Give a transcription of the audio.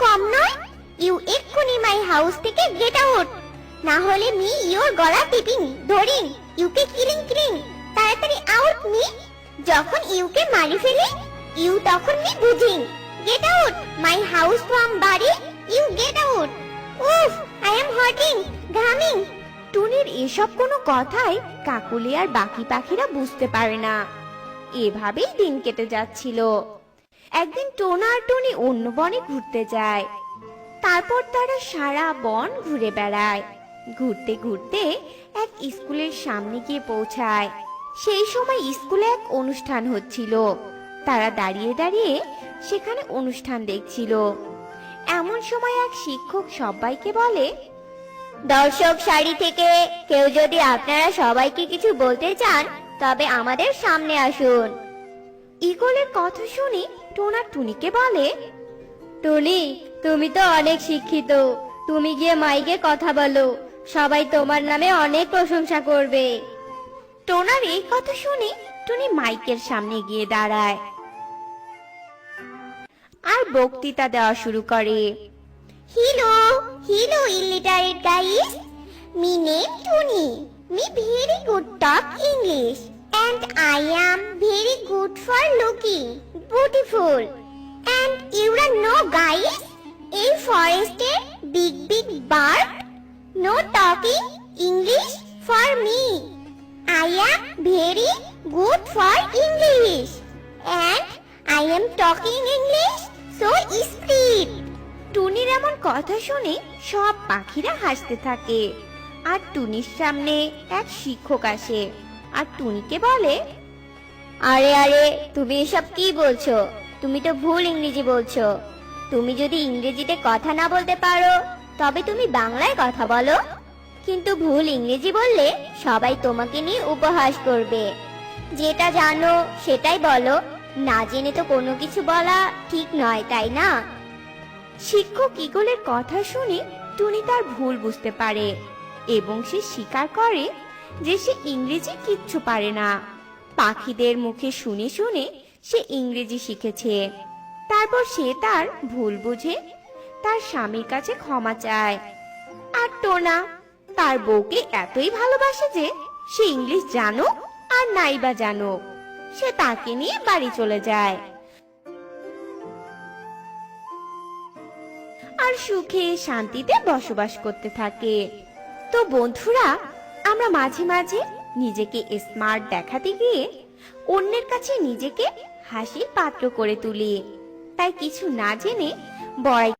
কম নয়। ইউ এক্ষুনি my house থেকে গেট আউট, না হলে মি ইওর গলা টিপিং ধরিং ইউকে কিলিং কিলিং। তাড়াতাড়ি আউট মি। যখন ইউকে মারি ফেলি ইউ তখন মি বুঝিং। Get out my house from বাড়ি, ইউ গেট আউট। উফ, আই এম হার্টিং, ঘামিং। টুনির এসব কোনো কথাই কাকুলি আর বাকি পাখিরা বুঝতে পারে না। এভাবেই দিন কেটে যাচ্ছিল। একদিন টোনা আর টুনি অন্য বনে ঘুরতে যায়। তারপর তারা সারা বন ঘুরে বেড়ায়। ঘুরতে ঘুরতে এক স্কুলের সামনে গিয়ে পৌঁছায়। সেই সময় স্কুলে এক অনুষ্ঠান হচ্ছিল। তারা দাঁড়িয়ে দাঁড়িয়ে সেখানে অনুষ্ঠান দেখছিল। এমন সময় এক শিক্ষক সবাইকে বলে, দর্শক সারি থেকে কেউ যদি আপনারা সবাইকে কিছু বলতে চান তবে আমাদের সামনে আসুন। ঈগলের কথা শুনে টোনা টুনিকে বলে, টুনি, তুমি তো অনেক শিক্ষিত, তুমি গিয়ে মাইকে কথা বলো, সবাই তোমার নামে অনেক প্রশংসা করবে। টোনার এই কথা শুনে টুনি মাইকের সামনে গিয়ে দাঁড়ায় আর বক্তৃতা দেওয়া শুরু করে। Hello, hello illiterate guys. Me name Tuni. Me very good talk English. And I am very good for looking beautiful. And you know guys, a forest big bird. No talking English for me. I am very good for English. And I am talking English so sweet. টুনির এমন কথা শুনে সব পাখিরা হাসতে থাকে। আর টুনির সামনে এক শিক্ষক আসে আর টুনিকে বলে, আরে আরে, তুমি এসব কি বলছো? তুমি তো ভুল ইংরেজি বলছো। তুমি যদি ইংরেজিতে কথা না বলতে পারো তবে তুমি বাংলায় কথা বলো। কিন্তু ভুল ইংরেজি বললে সবাই তোমাকে নিয়ে উপহাস করবে। যেটা জানো সেটাই বলো, না জেনে তো কোনো কিছু বলা ঠিক নয়, তাই না? শিক্ষক ঈগলের কথা শুনে টুনি তার ভুল বুঝতে পারে এবং সে স্বীকার করে যে সে ইংরেজি কিচ্ছু পারে না। পাখিদের মুখে শুনে শুনে সে ইংরেজি শিখেছে। তারপর সে তার ভুল বুঝে তার স্বামীর কাছে ক্ষমা চায়। আর টোনা তার বউকে এতই ভালোবাসে যে সে ইংলিশ জানো আর নাইবা জানো, সে তাকে নিয়ে বাড়ি চলে যায় আর সুখে শান্তিতে বসবাস করতে থাকে। তো বন্ধুরা, আমরা মাঝে মাঝে নিজেকে স্মার্ট দেখাতে গিয়ে অন্যের কাছে নিজেকে হাসির পাত্র করে তুলি। তাই কিছু না জেনে বড়াই